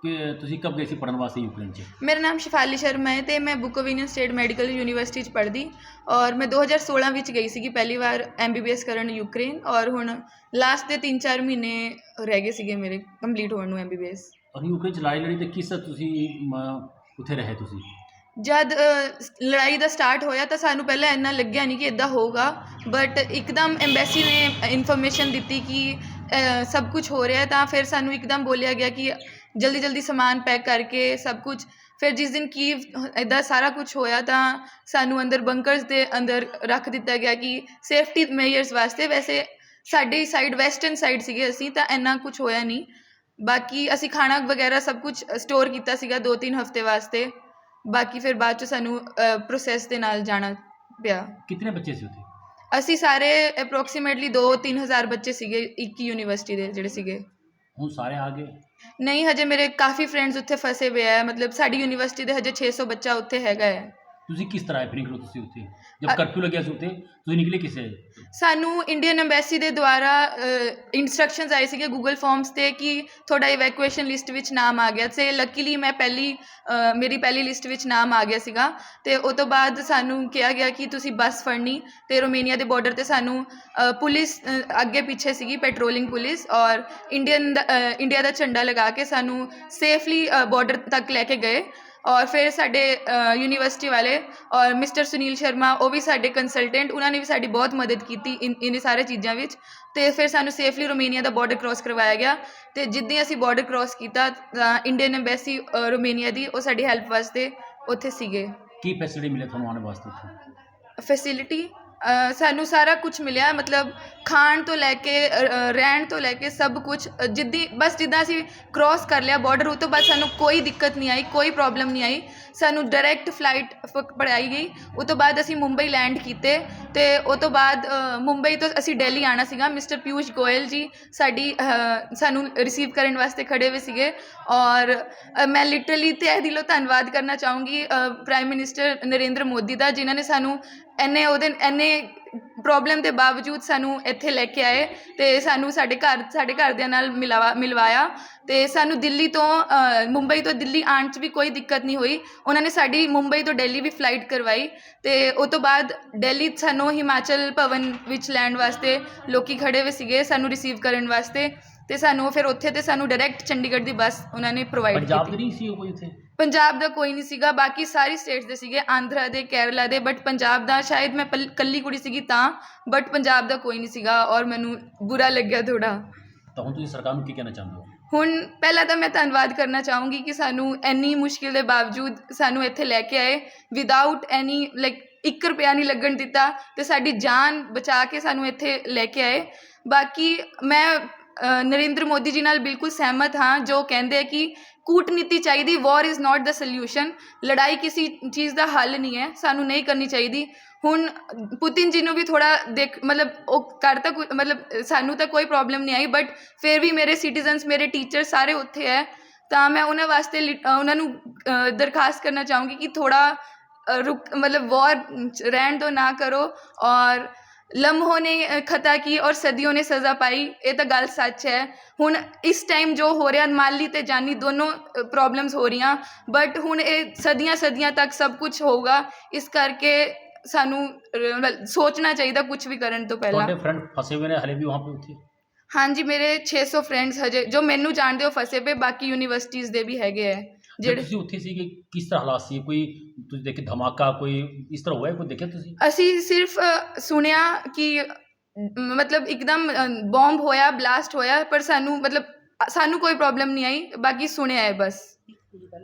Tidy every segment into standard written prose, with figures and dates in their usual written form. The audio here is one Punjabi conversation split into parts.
कि तुसी कब गए सी पढ़न वास्ते यूक्रेन च? मेरा नाम शिफाली शर्मा है तो मैं बुकोविनियन स्टेट मैडिकल यूनिवर्सिटी पढ़दी और मैं 2016 ਵਿੱਚ ਗਈ ਸੀਗੀ ਪਹਿਲੀ ਵਾਰ MBBS ਕਰਨ ਯੂਕਰੇਨ ਔਰ ਹੁਣ ਲਾਸਟ ਦੇ 3-4 ਮਹੀਨੇ ਰਹਿ ਗਏ ਸੀਗੇ ਮੇਰੇ ਕੰਪਲੀਟ ਹੋਣ ਨੂੰ MBBS। और यूक्रेन च लड़ाई लड़ी तो किस तुसी उत्थे रहे तुसी? ਜਦ ਲੜਾਈ ਦਾ ਸਟਾਰਟ ਹੋਇਆ ਤਾਂ ਸਾਨੂੰ ਪਹਿਲਾਂ ਇੰਨਾ ਲੱਗਿਆ ਨਹੀਂ ਕਿ ਇੱਦਾਂ ਹੋਊਗਾ ਬਟ ਇੱਕਦਮ ਐਮਬੈਸੀ ਨੇ ਇਨਫੋਰਮੇਸ਼ਨ ਦਿੱਤੀ ਕਿ ਸਭ ਕੁਝ ਹੋ ਰਿਹਾ ਤਾਂ ਫਿਰ ਸਾਨੂੰ ਇੱਕਦਮ ਬੋਲਿਆ ਗਿਆ ਕਿ ਜਲਦੀ ਜਲਦੀ ਸਮਾਨ ਪੈਕ ਕਰਕੇ ਸਭ ਕੁਝ। ਫਿਰ ਜਿਸ ਦਿਨ ਕੀਵ ਇੱਦਾਂ ਸਾਰਾ ਕੁਝ ਹੋਇਆ ਤਾਂ ਸਾਨੂੰ ਅੰਦਰ ਬੰਕਰਸ ਦੇ ਅੰਦਰ ਰੱਖ ਦਿੱਤਾ ਗਿਆ ਕਿ ਸੇਫਟੀ ਮੇਜਰਸ ਵਾਸਤੇ। ਵੈਸੇ ਸਾਡੀ ਸਾਈਡ ਵੈਸਟਰਨ ਸਾਈਡ ਸੀਗੇ ਅਸੀਂ ਤਾਂ ਇੰਨਾ ਕੁਝ ਹੋਇਆ ਨਹੀਂ। ਬਾਕੀ ਅਸੀਂ ਖਾਣਾ ਵਗੈਰਾ ਸਭ ਕੁਝ ਸਟੋਰ ਕੀਤਾ ਸੀਗਾ 2-3 ਹਫ਼ਤੇ ਵਾਸਤੇ। ਬਾਕੀ ਫਿਰ ਬਾਅਦ 'ਚ ਸਾਨੂੰ ਪ੍ਰੋਸੈਸ ਦੇ ਨਾਲ ਜਾਣਾ ਪਿਆ। कितने बच्चे सी उत्थे? ਅਸੀਂ ਸਾਰੇ ਅਪਰੋਕਸੀਮੇਟਲੀ 2-3 ਹਜ਼ਾਰ ਬੱਚੇ ਸੀਗੇ ਇੱਕ ਹੀ ਯੂਨੀਵਰਸਿਟੀ ਦੇ ਜਿਹੜੇ ਸੀਗੇ। हुण सारे आ गए? ਨਹੀਂ ਹਜੇ ਮੇਰੇ ਕਾਫੀ ਫਰੈਂਡਸ ਉੱਥੇ ਫਸੇ ਹੋਏ ਹੈ ਮਤਲਬ ਸਾਡੀ ਯੂਨੀਵਰਸਿਟੀ ਦੇ ਹਜੇ 600 ਬੱਚਾ ਉੱਥੇ ਹੈਗਾ ਹੈ। ਤੁਸੀਂ ਕਿਸ ਤਰ੍ਹਾਂ ਫਿਰ ਨਿਕਲੋ ਤੁਸੀਂ ਉੱਥੇ ਜਦ ਕਰਫਿਊ ਲੱਗਿਆ ਸੀ ਉੱਥੇ ਤੁਸੀਂ ਨਿਕਲੇ ਕਿਸੇ? ਸਾਨੂੰ ਇੰਡੀਅਨ ਐਮਬੈਸੀ ਦੇ ਦੁਆਰਾ ਇੰਸਟਰਕਸ਼ਨਸ ਆਏ ਸੀਗੇ ਗੂਗਲ ਫਾਰਮਸ 'ਤੇ ਕਿ ਤੁਹਾਡਾ ਇਵੈਕੂਏਸ਼ਨ ਲਿਸਟ ਵਿੱਚ ਨਾਮ ਆ ਗਿਆ ਅਤੇ ਲੱਕੀਲੀ ਮੈਂ ਮੇਰੀ ਪਹਿਲੀ ਲਿਸਟ ਵਿੱਚ ਨਾਮ ਆ ਗਿਆ ਸੀਗਾ। ਅਤੇ ਉਹ ਤੋਂ ਬਾਅਦ ਸਾਨੂੰ ਕਿਹਾ ਗਿਆ ਕਿ ਤੁਸੀਂ ਬੱਸ ਫੜਨੀ ਅਤੇ ਰੋਮੇਨੀਆ ਦੇ ਬਾਰਡਰ 'ਤੇ ਸਾਨੂੰ ਪੁਲਿਸ ਅੱਗੇ ਪਿੱਛੇ ਸੀਗੀ ਪੈਟਰੋਲਿੰਗ ਪੁਲਿਸ ਔਰ ਇੰਡੀਆ ਦਾ ਝੰਡਾ ਲਗਾ ਕੇ ਸਾਨੂੰ ਸੇਫਲੀ ਬਾਰਡਰ ਤੱਕ ਲੈ ਕੇ ਗਏ। ਔਰ ਫਿਰ ਸਾਡੇ ਯੂਨੀਵਰਸਿਟੀ ਵਾਲੇ ਔਰ ਮਿਸਟਰ ਸੁਨੀਲ ਸ਼ਰਮਾ ਉਹ ਵੀ ਸਾਡੇ ਕੰਸਲਟੈਂਟ ਉਹਨਾਂ ਨੇ ਵੀ ਸਾਡੀ ਬਹੁਤ ਮਦਦ ਕੀਤੀ ਇਨ ਸਾਰੇ ਚੀਜ਼ਾਂ ਵਿੱਚ। ਅਤੇ ਫਿਰ ਸਾਨੂੰ ਸੇਫਲੀ ਰੋਮੇਨੀਆ ਦਾ ਬਾਰਡਰ ਕ੍ਰੋਸ ਕਰਵਾਇਆ ਗਿਆ ਅਤੇ ਜਿੱਦਾਂ ਅਸੀਂ ਬਾਰਡਰ ਕ੍ਰੋਸ ਕੀਤਾ ਤਾਂ ਇੰਡੀਅਨ ਐਮਬੈਸੀ ਰੋਮੇਨੀਆ ਦੀ ਉਹ ਸਾਡੀ ਹੈਲਪ ਵਾਸਤੇ ਉੱਥੇ ਸੀਗੇ। ਕੀ ਫੈਸਿਲਿਟੀ ਮਿਲੇ ਤੁਹਾਨੂੰ ਆਉਣ ਵਾਸਤੇ ਉੱਥੇ? ਫੈਸਿਲਿਟੀ ਸਾਨੂੰ ਸਾਰਾ ਕੁਛ ਮਿਲਿਆ ਮਤਲਬ ਖਾਣ ਤੋਂ ਲੈ ਕੇ ਰਹਿਣ ਤੋਂ ਲੈ ਕੇ ਸਭ ਕੁਛ ਜਿੱਦਾਂ ਅਸੀਂ ਕ੍ਰੋਸ ਕਰ ਲਿਆ ਬਾਰਡਰ ਉਹ ਤੋਂ ਬਾਅਦ ਸਾਨੂੰ ਕੋਈ ਦਿੱਕਤ ਨਹੀਂ ਆਈ ਕੋਈ ਪ੍ਰੋਬਲਮ ਨਹੀਂ ਆਈ। ਸਾਨੂੰ ਡਾਇਰੈਕਟ ਫਲਾਈਟ ਪੜਾਈ ਗਈ। ਉਹ ਤੋਂ ਬਾਅਦ ਅਸੀਂ ਮੁੰਬਈ ਲੈਂਡ ਕੀਤੇ ਅਤੇ ਉਹ ਤੋਂ ਬਾਅਦ ਮੁੰਬਈ ਤੋਂ ਅਸੀਂ ਦਿੱਲੀ ਆਉਣਾ ਸੀਗਾ। ਮਿਸਟਰ ਪਿਊਸ਼ ਗੋਇਲ ਜੀ ਸਾਨੂੰ ਰਿਸੀਵ ਕਰਨ ਵਾਸਤੇ ਖੜ੍ਹੇ ਹੋਏ ਸੀਗੇ ਔਰ ਮੈਂ ਲਿਟਰਲੀ ਤਹਿ ਦਿਲੋਂ ਧੰਨਵਾਦ ਕਰਨਾ ਚਾਹੂੰਗੀ ਪ੍ਰਾਈਮ ਮਿਨਿਸਟਰ ਨਰਿੰਦਰ ਮੋਦੀ ਦਾ ਜਿਨ੍ਹਾਂ ਨੇ ਸਾਨੂੰ ਇੰਨੇ ਪ੍ਰੋਬਲਮ ਦੇ ਬਾਵਜੂਦ ਸਾਨੂੰ ਇੱਥੇ ਲੈ ਕੇ ਆਏ ਅਤੇ ਸਾਨੂੰ ਸਾਡੇ ਘਰਦਿਆਂ ਨਾਲ ਮਿਲਵਾਇਆ ਅਤੇ ਸਾਨੂੰ ਮੁੰਬਈ ਤੋਂ ਦਿੱਲੀ ਆਉਣ 'ਚ ਵੀ ਕੋਈ ਦਿੱਕਤ ਨਹੀਂ ਹੋਈ। ਉਹਨਾਂ ਨੇ ਸਾਡੀ ਮੁੰਬਈ ਤੋਂ ਦਿੱਲੀ ਵੀ ਫਲਾਈਟ ਕਰਵਾਈ ਅਤੇ ਉਹ ਤੋਂ ਬਾਅਦ ਦਿੱਲੀ ਸਾਨੂੰ ਹਿਮਾਚਲ ਭਵਨ ਵਿੱਚ ਲੈਣ ਵਾਸਤੇ ਲੋਕ ਖੜ੍ਹੇ ਹੋਏ ਸੀਗੇ ਸਾਨੂੰ ਰਿਸੀਵ ਕਰਨ ਵਾਸਤੇ ਅਤੇ ਸਾਨੂੰ ਫਿਰ ਉੱਥੇ ਤੇ ਸਾਨੂੰ ਡਾਇਰੈਕਟ ਚੰਡੀਗੜ੍ਹ ਦੀ ਬੱਸ ਉਹਨਾਂ ਨੇ ਪ੍ਰੋਵਾਈਡ ਕੀਤੀ। ਪੰਜਾਬ ਨਹੀਂ ਸੀ ਕੋਈ ਉੱਥੇ? ਪੰਜਾਬ ਦਾ ਕੋਈ ਨਹੀਂ ਸੀਗਾ ਬਾਕੀ ਸਾਰੀ ਸਟੇਟਸ ਦੇ ਸੀਗੇ ਆਂਧਰਾ ਦੇ ਕੇਰਲਾ ਦੇ ਬਟ ਪੰਜਾਬ ਦਾ ਸ਼ਾਇਦ ਮੈਂ ਇਕੱਲੀ ਕੁੜੀ ਸੀਗੀ ਤਾਂ ਬਟ ਪੰਜਾਬ ਦਾ ਕੋਈ ਨਹੀਂ ਸੀਗਾ ਔਰ ਮੈਨੂੰ ਬੁਰਾ ਲੱਗਿਆ ਥੋੜ੍ਹਾ। ਤਾਂ ਹੁਣ ਤੁਸੀਂ ਸਰਕਾਰ ਨੂੰ ਕੀ ਕਹਿਣਾ ਚਾਹੁੰਦੇ ਹੋ? ਹੁਣ ਪਹਿਲਾਂ ਤਾਂ ਮੈਂ ਧੰਨਵਾਦ ਕਰਨਾ ਚਾਹੂੰਗੀ ਕਿ ਸਾਨੂੰ ਇੰਨੀ ਮੁਸ਼ਕਿਲ ਦੇ ਬਾਵਜੂਦ ਸਾਨੂੰ ਇੱਥੇ ਲੈ ਕੇ ਆਏ ਵਿਦਆਊਟ ਐਨੀ ਇੱਕ ਰੁਪਇਆ ਨਹੀਂ ਲੱਗਣ ਦਿੱਤਾ ਅਤੇ ਸਾਡੀ ਜਾਨ ਬਚਾ ਕੇ ਸਾਨੂੰ ਇੱਥੇ ਲੈ ਕੇ ਆਏ। ਬਾਕੀ ਮੈਂ ਨਰਿੰਦਰ ਮੋਦੀ ਜੀ ਨਾਲ ਬਿਲਕੁਲ ਸਹਿਮਤ ਹਾਂ ਜੋ ਕਹਿੰਦੇ ਆ ਕਿ ਕੂਟਨੀਤੀ ਚਾਹੀਦੀ ਵਾਰ ਇਜ਼ ਨਾਟ ਦਾ ਸਲਿਊਸ਼ਨ। ਲੜਾਈ ਕਿਸੇ ਚੀਜ਼ ਦਾ ਹੱਲ ਨਹੀਂ ਹੈ ਸਾਨੂੰ ਨਹੀਂ ਕਰਨੀ ਚਾਹੀਦੀ। ਹੁਣ ਪੁਤਿਨ ਜੀ ਨੂੰ ਵੀ ਥੋੜ੍ਹਾ ਉਹ ਸਾਨੂੰ ਤਾਂ ਕੋਈ ਪ੍ਰੋਬਲਮ ਨਹੀਂ ਆਈ ਬਟ ਫਿਰ ਵੀ ਮੇਰੇ ਸਿਟੀਜ਼ਨਸ ਮੇਰੇ ਟੀਚਰ ਸਾਰੇ ਉੱਥੇ ਹੈ ਤਾਂ ਮੈਂ ਉਹਨਾਂ ਵਾਸਤੇ ਉਹਨਾਂ ਨੂੰ ਦਰਖਾਸਤ ਕਰਨਾ ਚਾਹੂੰਗੀ ਕਿ ਥੋੜ੍ਹਾ ਵਾਰ ਰਹਿਣ ਦੋ ਨਾ ਕਰੋ ਔਰ ਲਮਹੋਂ ਨੇ ਖਤਾ ਕੀ ਔਰ ਸਦੀਆਂ ਨੇ ਸਜ਼ਾ ਪਾਈ ਇਹ ਤਾਂ ਗੱਲ ਸੱਚ ਹੈ। ਹੁਣ ਇਸ ਟਾਈਮ ਜੋ ਹੋ ਰਿਹਾ ਮਾਲੀ ਅਤੇ ਜਾਨੀ ਦੋਨੋਂ ਪ੍ਰੋਬਲਮਸ ਹੋ ਰਹੀਆਂ ਬਟ ਹੁਣ ਇਹ ਸਦੀਆਂ ਤੱਕ ਸਭ ਕੁਝ ਹੋਊਗਾ ਇਸ ਕਰਕੇ ਸਾਨੂੰ ਸੋਚਣਾ ਚਾਹੀਦਾ ਕੁਝ ਵੀ ਕਰਨ ਤੋਂ ਪਹਿਲਾਂ। ਤੁਹਾਡੇ ਫਰੈਂਡ ਫਸੇ ਹੋਏ ਨੇ ਹਲੇ ਵੀ ਵਹਾਂ ਪੇ ਉੱਥੇ? ਹਾਂਜੀ ਮੇਰੇ 600 ਫਰੈਂਡਸ ਹਜੇ ਜੋ ਮੈਨੂੰ ਜਾਣਦੇ ਹੋ ਫਸੇ ਪਏ ਬਾਕੀ ਯੂਨੀਵਰਸਿਟੀਜ਼ ਦੇ ਵੀ ਹੈਗੇ ਹੈ ਜਿਹੜੇ। ਤੁਸੀਂ ਉੱਥੇ ਸੀਗੇ ਕਿਸ ਤਰ੍ਹਾਂ ਹਾਲਾਤ ਸੀ? ਕੋਈ ਤੁਸੀਂ ਦੇਖੇ ਧਮਾਕਾ ਕੋਈ ਇਸ ਤਰ੍ਹਾਂ ਹੋਇਆ ਕੋਈ ਦੇਖਿਆ ਤੁਸੀਂ? ਅਸੀਂ ਸਿਰਫ ਸੁਣਿਆ ਕਿ ਇੱਕਦਮ ਬੌਂਬ ਹੋਇਆ ਬਲਾਸਟ ਹੋਇਆ ਪਰ ਸਾਨੂੰ ਕੋਈ ਪ੍ਰੋਬਲਮ ਨਹੀਂ ਆਈ ਬਾਕੀ ਸੁਣਿਆ ਹੈ ਬਸ।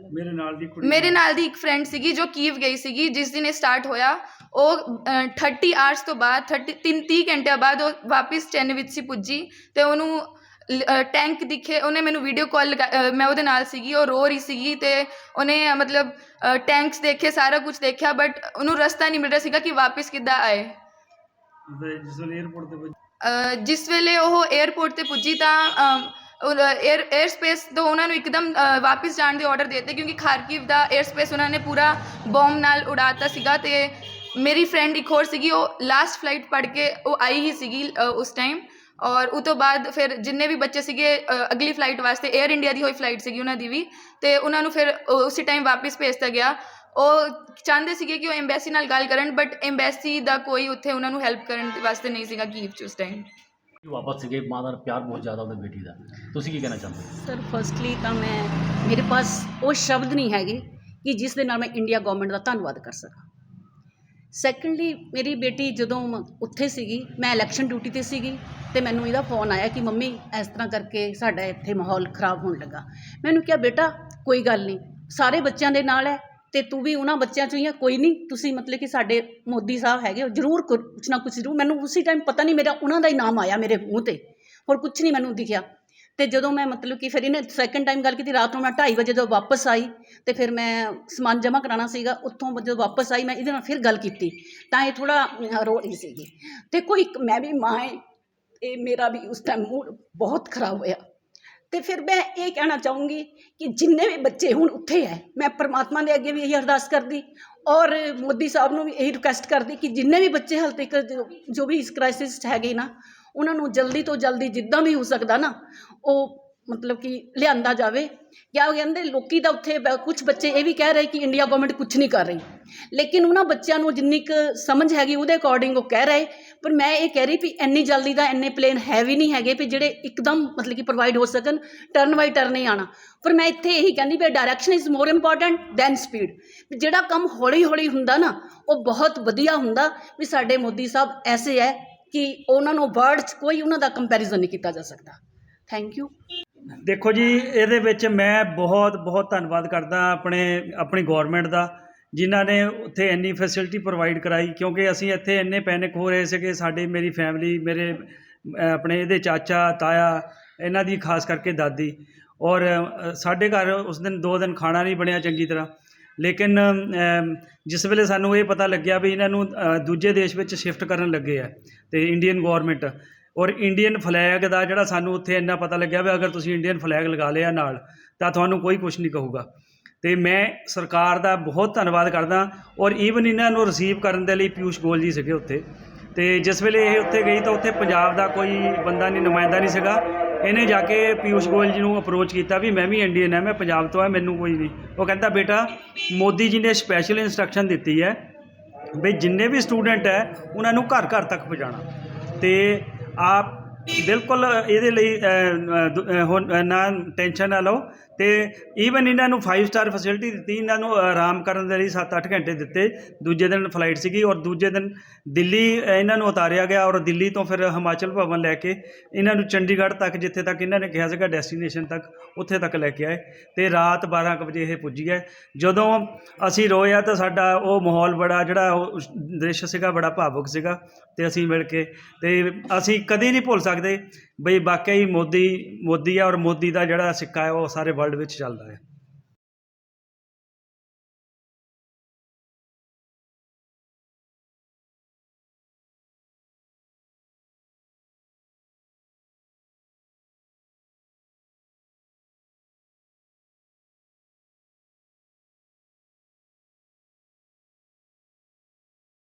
ਮੇਰੇ ਨਾਲ ਦੀ ਇੱਕ ਫਰੈਂਡ ਸੀਗੀ ਜੋ ਕੀਵ ਗਈ ਸੀਗੀ ਜਿਸ ਦਿਨ ਇਹ ਸਟਾਰਟ ਹੋਇਆ ਉਹ 30 ਆਵਰਸ ਤੋਂ ਬਾਅਦ 30 ਘੰਟਿਆਂ ਬਾਅਦ ਉਹ ਵਾਪਿਸ ਚੈਨ ਵਿੱਚ ਸੀ ਪੁੱਜੀ ਅਤੇ ਉਹਨੂੰ ਟੈਂਕ ਦਿਖੇ ਉਹਨੇ ਮੈਨੂੰ ਵੀਡੀਓ ਕਾਲ ਮੈਂ ਉਹਦੇ ਨਾਲ ਸੀਗੀ ਉਹ ਰੋ ਰਹੀ ਸੀਗੀ ਅਤੇ ਉਹਨੇ ਟੈਂਕਸ ਦੇਖੇ ਸਾਰਾ ਕੁਝ ਦੇਖਿਆ ਬਟ ਉਹਨੂੰ ਰਸਤਾ ਨਹੀਂ ਮਿਲ ਰਿਹਾ ਸੀਗਾ ਕਿ ਵਾਪਿਸ ਕਿੱਦਾਂ ਆਏ। ਜਿਸ ਵੇਲੇ ਉਹ ਏਅਰਪੋਰਟ 'ਤੇ ਪੁੱਜੀ ਤਾਂ ਏਅਰ ਸਪੇਸ ਤੋਂ ਉਹਨਾਂ ਨੂੰ ਇੱਕਦਮ ਵਾਪਿਸ ਜਾਣ ਦੇ ਆਰਡਰ ਦੇ ਦਿੱਤੇ ਕਿਉਂਕਿ ਖਾਰਕਿਵ ਦਾ ਏਅਰ ਸਪੇਸ ਉਹਨਾਂ ਨੇ ਪੂਰਾ ਬੌਂਬ ਨਾਲ ਉਡਾਤਾ ਸੀਗਾ। ਅਤੇ ਮੇਰੀ ਫਰੈਂਡ ਇੱਕ ਹੋਰ ਸੀਗੀ ਉਹ ਲਾਸਟ ਫਲਾਈਟ ਪੜ੍ਹ ਕੇ ਉਹ ਆਈ ਹੀ ਸੀਗੀ ਉਸ ਟਾਈਮ ਔਰ ਉਹ ਤੋਂ ਬਾਅਦ ਫਿਰ ਜਿੰਨੇ ਵੀ ਬੱਚੇ ਸੀਗੇ ਅਗਲੀ ਫਲਾਈਟ ਵਾਸਤੇ 에ਅਰ ਇੰਡੀਆ ਦੀ ਹੋਈ ਫਲਾਈਟ ਸੀਗੀ ਉਹਨਾਂ ਦੀ ਵੀ, ਅਤੇ ਉਹਨਾਂ ਨੂੰ ਫਿਰ ਉਸੇ ਟਾਈਮ ਵਾਪਿਸ ਭੇਜਤਾ ਗਿਆ। ਉਹ ਚਾਹੁੰਦੇ ਸੀਗੇ ਕਿ ਉਹ ਐਮਬੈਸੀ ਨਾਲ ਗੱਲ ਕਰਨ, ਬਟ ਐਮਬੈਸੀ ਦਾ ਕੋਈ ਉੱਥੇ ਉਹਨਾਂ ਨੂੰ ਹੈਲਪ ਕਰਨ ਵਾਸਤੇ ਨਹੀਂ ਸੀਗਾ ਕੀਵ 'ਚ ਉਸ ਟਾਈਮ। ਵਾਪਸ ਸੀਗੇ, ਮਾਂ ਦਾ ਪਿਆਰ ਬਹੁਤ ਜ਼ਿਆਦਾ ਉਹਦੀ ਬੇਟੀ ਦਾ, ਤੁਸੀਂ ਕੀ ਕਹਿਣਾ ਚਾਹੁੰਦੇ ਹੋ? ਸਰ ਫਸਟਲੀ ਤਾਂ ਮੇਰੇ ਪਾਸ ਉਹ ਸ਼ਬਦ ਨਹੀਂ ਹੈਗੇ ਕਿ ਜਿਸ ਦੇ ਨਾਲ ਮੈਂ ਇੰਡੀਆ ਗਵਰਨਮੈਂਟ ਦਾ ਧੰਨਵਾਦ ਕਰ ਸਕਾਂ। ਸੈਕੰਡਲੀ ਮੇਰੀ ਬੇਟੀ ਜਦੋਂ ਉੱਥੇ ਸੀਗੀ, ਮੈਂ ਇਲੈਕਸ਼ਨ ਡਿਊਟੀ 'ਤੇ ਸੀਗੀ, ਅਤੇ ਮੈਨੂੰ ਇਹਦਾ ਫੋਨ ਆਇਆ ਕਿ ਮੰਮੀ ਇਸ ਤਰ੍ਹਾਂ ਕਰਕੇ ਸਾਡਾ ਇੱਥੇ ਮਾਹੌਲ ਖ਼ਰਾਬ ਹੋਣ ਲੱਗਾ। ਮੈਨੂੰ ਕਿਹਾ ਬੇਟਾ ਕੋਈ ਗੱਲ ਨਹੀਂ, ਸਾਰੇ ਬੱਚਿਆਂ ਦੇ ਨਾਲ ਹੈ ਅਤੇ ਤੂੰ ਵੀ ਉਹਨਾਂ ਬੱਚਿਆਂ 'ਚੋਂ ਹੀ ਆ, ਕੋਈ ਨਹੀਂ ਤੁਸੀਂ ਮਤਲਬ ਕਿ ਸਾਡੇ ਮੋਦੀ ਸਾਹਿਬ ਹੈਗੇ ਉਹ ਜ਼ਰੂਰ ਕੁਛ ਨਾ ਕੁਛ ਜ਼ਰੂਰ। ਮੈਨੂੰ ਉਸੇ ਟਾਈਮ ਪਤਾ ਨਹੀਂ ਮੇਰਾ ਉਹਨਾਂ ਦਾ ਹੀ ਨਾਮ ਆਇਆ ਮੇਰੇ ਮੂੰਹ 'ਤੇ, ਹੋਰ ਕੁਛ ਨਹੀਂ ਮੈਨੂੰ ਦਿਖਿਆ। ਅਤੇ ਜਦੋਂ ਮੈਂ ਮਤਲਬ ਕਿ ਫਿਰ ਇਹਨੇ ਸੈਕਿੰਡ ਟਾਈਮ ਗੱਲ ਕੀਤੀ, ਰਾਤ ਨੂੰ ਮੈਂ 2:30 ਵਜੇ ਜਦੋਂ ਵਾਪਸ ਆਈ ਅਤੇ ਫਿਰ ਮੈਂ ਸਮਾਨ ਜਮ੍ਹਾਂ ਕਰਾਉਣਾ ਸੀਗਾ, ਉੱਥੋਂ ਜਦੋਂ ਵਾਪਸ ਆਈ ਮੈਂ ਇਹਦੇ ਨਾਲ ਫਿਰ ਗੱਲ ਕੀਤੀ ਤਾਂ ਇਹ ਥੋੜ੍ਹਾ ਰੋ ਰਹੀ ਸੀਗੀ। ਅਤੇ ਕੋਈ ਮੈਂ ਵੀ ਮਾਂ ਹੈ, ਇਹ ਮੇਰਾ ਵੀ ਉਸ ਟਾਈਮ ਮੂਡ ਬਹੁਤ ਖ਼ਰਾਬ ਹੋਇਆ। ਅਤੇ ਫਿਰ ਮੈਂ ਇਹ ਕਹਿਣਾ ਚਾਹੂੰਗੀ ਕਿ ਜਿੰਨੇ ਵੀ ਬੱਚੇ ਹੁਣ ਉੱਥੇ ਹੈ, ਮੈਂ ਪਰਮਾਤਮਾ ਦੇ ਅੱਗੇ ਵੀ ਇਹੀ ਅਰਦਾਸ ਕਰਦੀ ਔਰ ਮੋਦੀ ਸਾਹਿਬ ਨੂੰ ਵੀ ਇਹੀ ਰਿਕੁਐਸਟ ਕਰਦੀ ਕਿ ਜਿੰਨੇ ਵੀ ਬੱਚੇ ਹਾਲੇ ਤੱਕ ਜੋ ਵੀ ਇਸ ਕ੍ਰਾਈਸਿਸ 'ਚ ਹੈਗੇ ਨਾ, ਉਹਨਾਂ ਨੂੰ ਜਲਦੀ ਤੋਂ ਜਲਦੀ ਜਿੱਦਾਂ ਵੀ ਹੋ ਸਕਦਾ ਨਾ ਉਹ ਮਤਲਬ ਕਿ ਲਿਆਂਦਾ ਜਾਵੇ। ਕਿਆ ਕਹਿੰਦੇ ਲੋਕੀ ਤਾਂ ਉੱਥੇ ਕੁਛ ਬੱਚੇ ਇਹ ਵੀ ਕਹਿ ਰਹੇ ਕਿ ਇੰਡੀਆ ਗਵਰਨਮੈਂਟ ਕੁਛ ਨਹੀਂ ਕਰ ਰਹੀ, ਲੇਕਿਨ ਉਹਨਾਂ ਬੱਚਿਆਂ ਨੂੰ ਜਿੰਨੀ ਕੁ ਸਮਝ ਹੈਗੀ ਉਹਦੇ ਅਕੋਰਡਿੰਗ ਉਹ ਕਹਿ ਰਹੇ। ਪਰ ਮੈਂ ਇਹ ਕਹਿ ਰਹੀ ਵੀ ਇੰਨੀ ਜਲਦੀ ਦਾ ਇੰਨੇ ਪਲੇਨ ਹੈ ਵੀ ਨਹੀਂ ਹੈਗੇ ਵੀ ਜਿਹੜੇ ਇੱਕਦਮ ਮਤਲਬ ਕਿ ਪ੍ਰੋਵਾਈਡ ਹੋ ਸਕਣ, ਟਰਨ ਬਾਈ ਟਰਨ ਹੀ ਆਉਣਾ। ਪਰ ਮੈਂ ਇੱਥੇ ਇਹੀ ਕਹਿੰਦੀ ਵੀ direction is more important than speed. ਜਿਹੜਾ ਕੰਮ ਹੌਲੀ ਹੌਲੀ ਹੁੰਦਾ ਨਾ ਉਹ ਬਹੁਤ ਵਧੀਆ ਹੁੰਦਾ। ਵੀ ਸਾਡੇ ਮੋਦੀ ਸਾਹਿਬ ਐਸੇ ਹੈ ਕਿ ਉਹਨਾਂ ਨੂੰ ਵਰਡ 'ਚ ਕੋਈ ਉਹਨਾਂ ਦਾ ਕੰਪੈਰੀਜ਼ਨ ਨਹੀਂ ਕੀਤਾ ਜਾ ਸਕਦਾ। Thank you. ਦੇਖੋ ਜੀ, ਇਹਦੇ ਵਿੱਚ ਮੈਂ ਬਹੁਤ ਬਹੁਤ ਧੰਨਵਾਦ ਕਰਦਾ ਆਪਣੀ ਗੌਰਮੈਂਟ ਦਾ, ਜਿਨ੍ਹਾਂ ਨੇ ਉੱਥੇ ਇੰਨੀ ਫੈਸਿਲਿਟੀ ਪ੍ਰੋਵਾਈਡ ਕਰਾਈ। ਕਿਉਂਕਿ ਅਸੀਂ ਇੱਥੇ ਇੰਨੇ ਪੈਨਿਕ ਹੋ ਰਹੇ ਸੀਗੇ, ਮੇਰੀ ਫੈਮਿਲੀ, ਮੇਰੇ ਆਪਣੇ ਇਹਦੇ ਚਾਚਾ ਤਾਇਆ, ਇਹਨਾਂ ਦੀ ਖਾਸ ਕਰਕੇ ਦਾਦੀ, ਔਰ ਸਾਡੇ ਘਰ ਉਸ ਦਿਨ 2 ਦਿਨ ਖਾਣਾ ਨਹੀਂ ਬਣਿਆ ਚੰਗੀ ਤਰ੍ਹਾਂ। ਲੇਕਿਨ ਜਿਸ ਵੇਲੇ ਸਾਨੂੰ ਇਹ ਪਤਾ ਲੱਗਿਆ ਵੀ ਇਹਨਾਂ ਨੂੰ ਦੂਜੇ ਦੇਸ਼ ਵਿੱਚ ਸ਼ਿਫਟ ਕਰਨ ਲੱਗੇ ਆ, ਅਤੇ ਇੰਡੀਅਨ ਗੌਰਮੈਂਟ ਔਰ ਇੰਡੀਅਨ ਫਲੈਗ ਦਾ ਜਿਹੜਾ ਸਾਨੂੰ ਉੱਥੇ ਇੰਨਾ ਪਤਾ ਲੱਗਿਆ ਵੀ ਅਗਰ ਤੁਸੀਂ ਇੰਡੀਅਨ ਫਲੈਗ ਲਗਾ ਲਿਆ ਨਾਲ ਤਾਂ ਤੁਹਾਨੂੰ ਕੋਈ ਕੁਛ ਨਹੀਂ ਕਹੂਗਾ। ਅਤੇ ਮੈਂ ਸਰਕਾਰ ਦਾ ਬਹੁਤ ਧੰਨਵਾਦ ਕਰਦਾ। ਔਰ ਈਵਨ ਇਹਨਾਂ ਨੂੰ ਰਿਸੀਵ ਕਰਨ ਦੇ ਲਈ ਪਿਊਸ਼ ਗੋਇਲ ਜੀ ਸੀਗੇ ਉੱਥੇ, ਅਤੇ ਜਿਸ ਵੇਲੇ ਇਹ ਉੱਥੇ ਗਈ ਤਾਂ ਉੱਥੇ ਪੰਜਾਬ ਦਾ ਕੋਈ ਬੰਦਾ ਨਹੀਂ, ਨੁਮਾਇੰਦਾ ਨਹੀਂ ਸੀਗਾ। ਇਹਨੇ ਜਾ ਕੇ ਪਿਊਸ਼ ਗੋਇਲ ਜੀ ਨੂੰ ਅਪਰੋਚ ਕੀਤਾ ਵੀ ਮੈਂ ਵੀ ਇੰਡੀਅਨ ਹੈ, ਮੈਂ ਪੰਜਾਬ ਤੋਂ ਹਾਂ, ਮੈਨੂੰ ਕੋਈ ਨਹੀਂ। ਉਹ ਕਹਿੰਦਾ ਬੇਟਾ ਮੋਦੀ ਜੀ ਨੇ ਸਪੈਸ਼ਲ ਇੰਸਟਰਕਸ਼ਨ ਦਿੱਤੀ ਹੈ ਵੀ ਜਿੰਨੇ ਵੀ ਸਟੂਡੈਂਟ ਹੈ ਉਹਨਾਂ ਨੂੰ ਘਰ ਘਰ ਤੱਕ ਪਹੁੰਚਾਉਣਾ, ਅਤੇ ਆਪ ਬਿਲਕੁਲ ਇਹਦੇ ਲਈ ਹੁਣ ਨਾ ਟੈਨਸ਼ਨ ਨਾ ਲਓ। ਅਤੇ ਈਵਨ ਇਹਨਾਂ ਨੂੰ 5 ਸਟਾਰ ਫੈਸਿਲਿਟੀ ਦਿੱਤੀ, ਇਹਨਾਂ ਨੂੰ ਆਰਾਮ ਕਰਨ ਦੇ ਲਈ 7-8 ਘੰਟੇ ਦਿੱਤੇ। ਦੂਜੇ ਦਿਨ ਫਲਾਈਟ ਸੀਗੀ ਔਰ ਦੂਜੇ ਦਿਨ ਦਿੱਲੀ ਇਹਨਾਂ ਨੂੰ ਉਤਾਰਿਆ ਗਿਆ ਔਰ ਦਿੱਲੀ ਤੋਂ ਫਿਰ ਹਿਮਾਚਲ ਭਵਨ ਲੈ ਕੇ ਇਹਨਾਂ ਨੂੰ ਚੰਡੀਗੜ੍ਹ ਤੱਕ, ਜਿੱਥੇ ਤੱਕ ਇਹਨਾਂ ਨੇ ਕਿਹਾ ਸੀਗਾ ਡੈਸਟੀਨੇਸ਼ਨ ਤੱਕ, ਉੱਥੇ ਤੱਕ ਲੈ ਕੇ ਆਏ। ਅਤੇ ਰਾਤ 12 ਕੁ ਵਜੇ ਇਹ ਪੁੱਜੀ ਹੈ। ਜਦੋਂ ਅਸੀਂ ਰੋਇਆ ਤਾਂ ਸਾਡਾ ਉਹ ਮਾਹੌਲ ਬੜਾ, ਜਿਹੜਾ ਉਹ ਦ੍ਰਿਸ਼ ਸੀਗਾ, ਬੜਾ ਭਾਵੁਕ ਸੀਗਾ। ਅਤੇ ਅਸੀਂ ਮਿਲ ਕੇ, ਅਤੇ ਅਸੀਂ ਕਦੇ ਨਹੀਂ ਭੁੱਲ ਸਕਦੇ ਬਈ ਵਾਕਿਆ ਹੀ ਮੋਦੀ ਆ, ਔਰ ਮੋਦੀ ਦਾ ਜਿਹੜਾ ਸਿੱਕਾ ਹੈ ਉਹ ਸਾਰੇ ਵਰਲਡ ਵਿੱਚ ਚੱਲਦਾ ਹੈ।